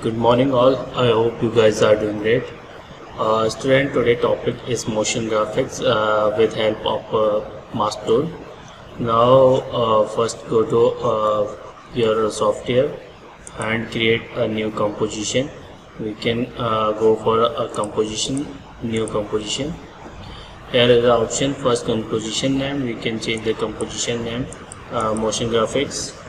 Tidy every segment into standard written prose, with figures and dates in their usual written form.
Good morning all. I hope you guys are doing great. Student, today topic is motion graphics with help of mask tool. Now first go to your software and create a new composition. We can go for a composition, new composition. Here is the option first composition name. We can change the composition name motion graphics.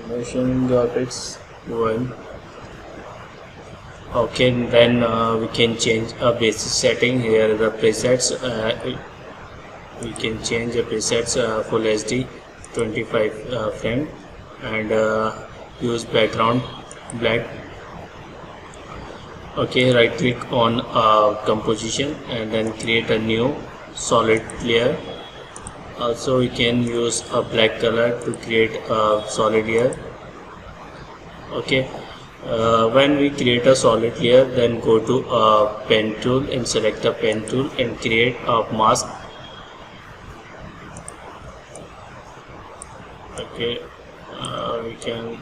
Motion graphics 1. Okay, then we can change a basic setting. Here are the presets. We can change the presets full HD 25 frame and use background black. Okay, right click on composition and then create a new solid layer. Also we can use a black color to create a solid layer. Okay, when we create a solid layer, then go to pen tool and select a pen tool and create a mask. Okay, we can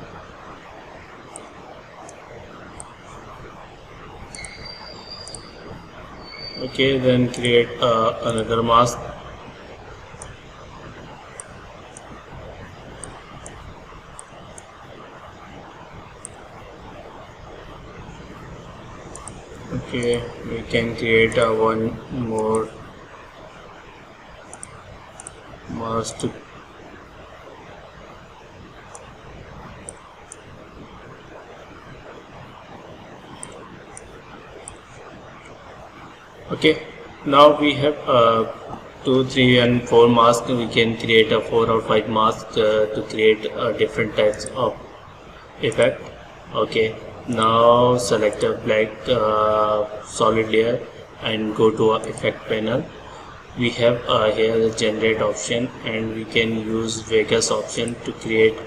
then create another mask. Okay, we can create one more mask. Okay, now we have 2, 3 and 4 masks. We can create a 4 or 5 masks to create different types of effect. Okay, now select a black solid layer and go to effect panel. We have here the generate option, and we can use Vegas option to create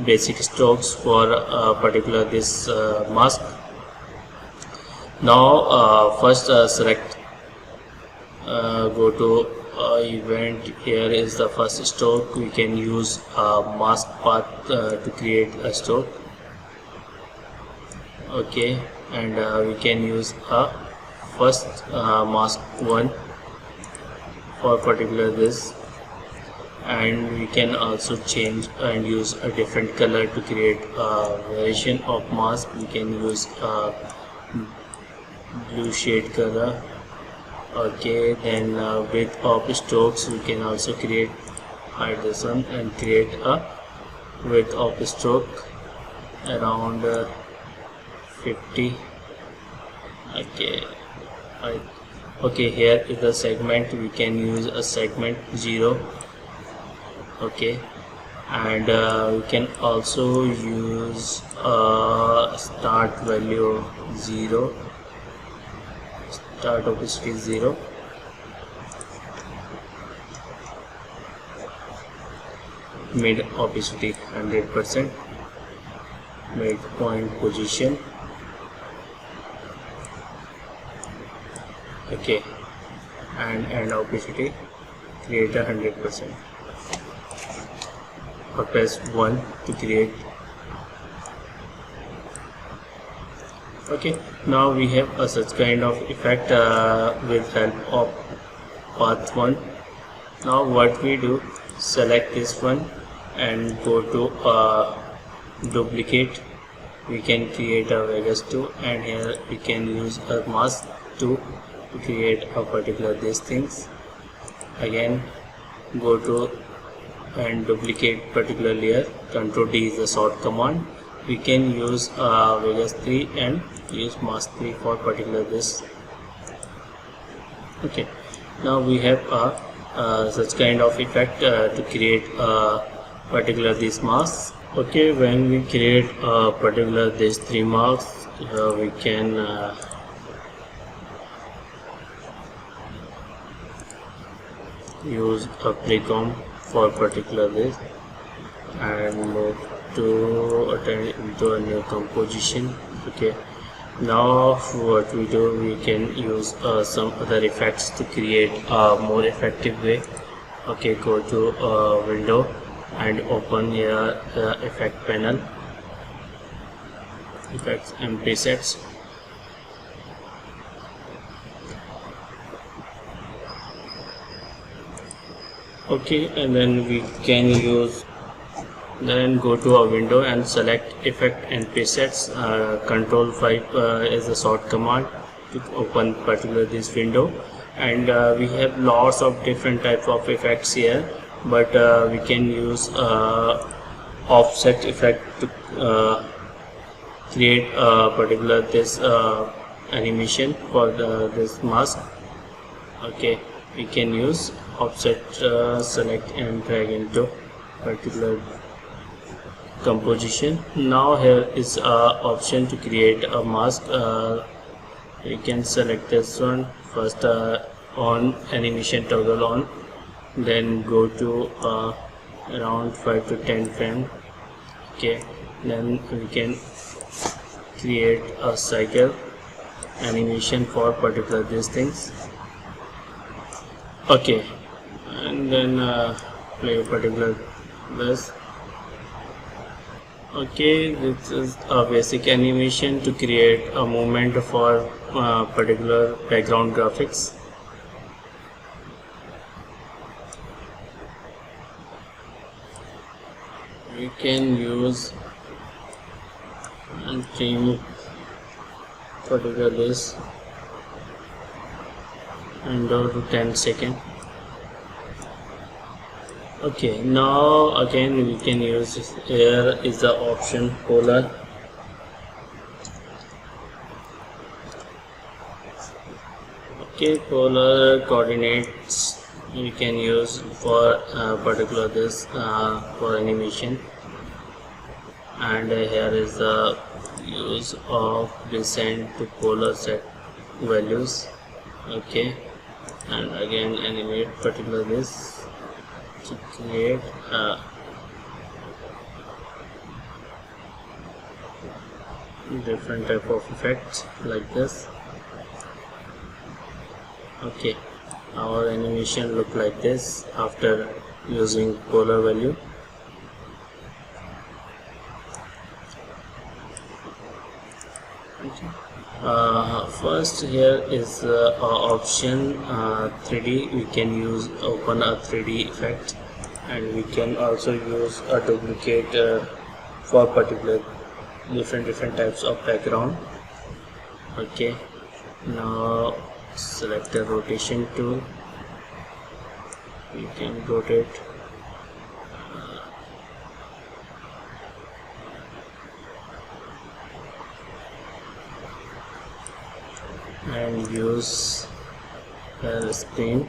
basic strokes for particular this mask. Now first select go to event. Here is the first stroke. We can use mask path to create a stroke. Okay, and we can use a first mask 1 for particular this, and we can also change and use a different color to create a variation of mask. We can use blue shade color. Okay, then width of strokes we can also create, hide this one and create a width of stroke around 50. Okay, here is the segment. We can use a segment 0. Okay, and we can also use start value 0, start opacity 0, mid opacity 100%, midpoint position. Okay, and end opacity create 100%. Or press 1 to create. Okay, now we have a such kind of effect with help of path 1. Now what we do, select this one and go to duplicate. We can create a Vegas 2, and here we can use a mask 2 to create a particular these things. Again go to and duplicate particular layer. Ctrl D is the short command. We can use Vegas 3 and use mask 3 for particular this. Okay, now we have such kind of effect to create particular this mask. Okay, when we create particular these 3 masks, we can use a playground for particular this and move to attend into a new composition. Okay, now what we do, we can use some other effects to create a more effective way. Okay, go to window and open here effect panel, effects and presets. Okay, and then we can use, then go to a window and select effect and presets. Control 5 is a short command to open particular this window, and we have lots of different types of effects here, but we can use offset effect to create a particular this animation for this mask. Okay, we can use offset, select and drag into particular composition. Now here is a option to create a mask. You can select this one first, on animation toggle on, then go to around 5 to 10 frame. Okay, then we can create a cycle animation for particular these things. Okay, and then play particular this. Okay, this is a basic animation to create a movement for particular background graphics. We can use and trim particular this and go to 10 seconds. Okay, now again we can use, here is the option polar. Okay, polar coordinates we can use for particular this for animation, and here is the use of descent to polar set values. Okay, and again animate particular this to create different type of effects like this. Okay, our animation look like this after using polar value. First here is option 3D. We can use open a 3D effect, and we can also use a duplicate for particular different types of background. Okay, now select the rotation tool. We can rotate and use the screen.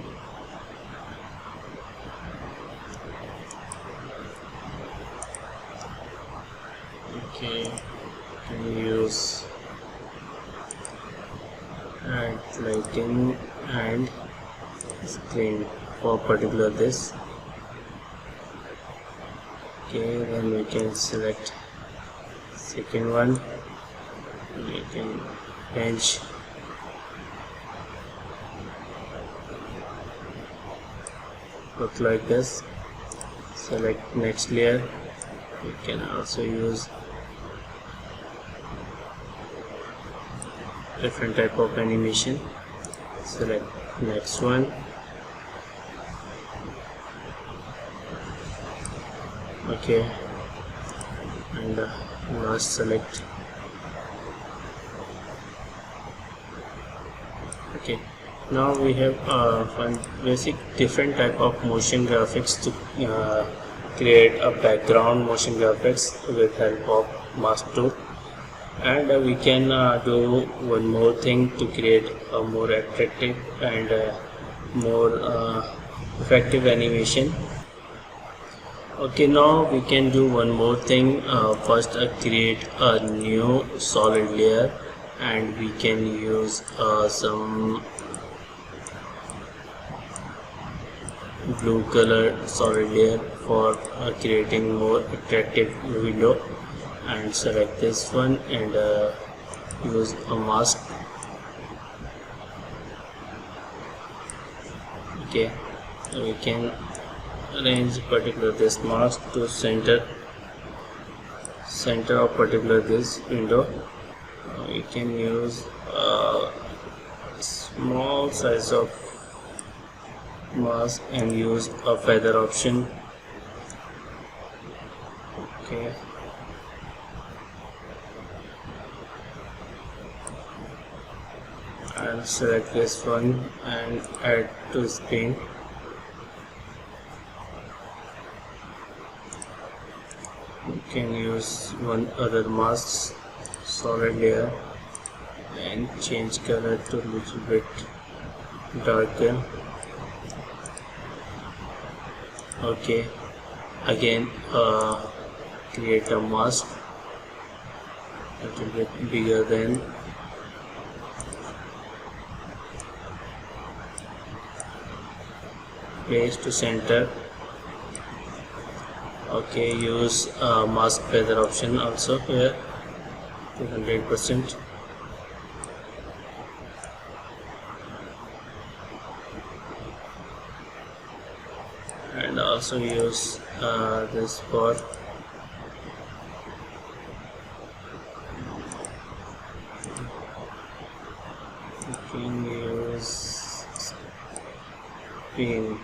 Okay, can use add lighting and screen for particular this. Okay, then we can select second one. We can change look like this. Select next layer. We can also use different type of animation. Select next one. Okay, and last select. Okay, now we have one basic different type of motion graphics to create a background motion graphics with help of mask tool. And we can do one more thing to create a more attractive and more effective animation. Okay, now we can do one more thing. First create a new solid layer, and we can use some blue color solid layer for creating more attractive window. And select this one and use a mask. Okay, we can arrange particular this mask to center of particular this window. You can use a small size of mask and use a feather option. Okay, I'll select this one and add to screen. You can use one other mask, solid layer, and change color to a little bit darker. Okay, again create a mask a little bit bigger than. Place to center. Okay, use mask feather option also here to 100%. And also use this for you can use pin.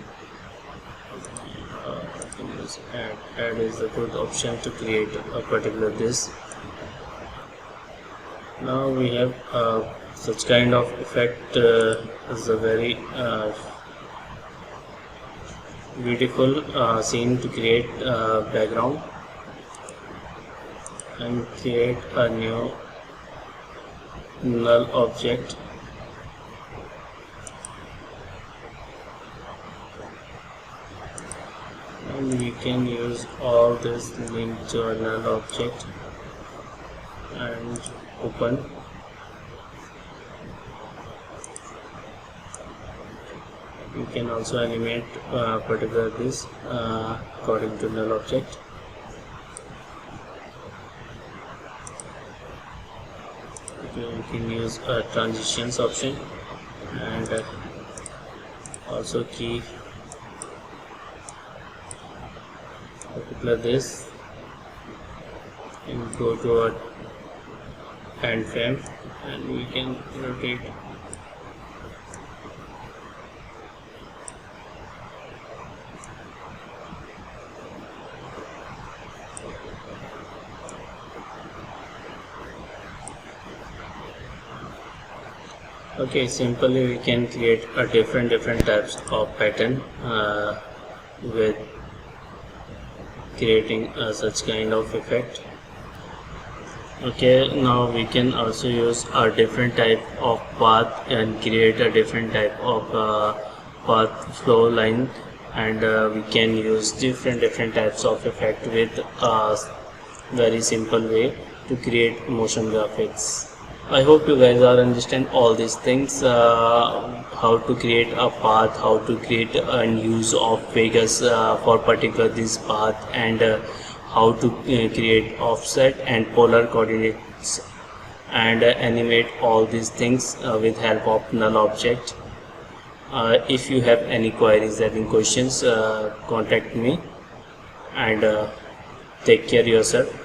Add is a good option to create a particular this. Now we have such kind of effect is a very beautiful scene to create background and create a new null object. And we can use all this link to a null object and open. You can also animate particular this according to null object. Okay, you can use a transitions option and also key particular this and go to a hand frame and we can rotate. Okay, simply we can create a different types of pattern with creating such kind of effect. Okay, now we can also use a different type of path and create a different type of path flow line, and we can use different types of effect with a very simple way to create motion graphics. I hope you guys are understand all these things, how to create a path, how to create and use of Vegas for particular this path, and how to create offset and polar coordinates and animate all these things with help of null object. If you have any queries, any questions, contact me, and take care yourself.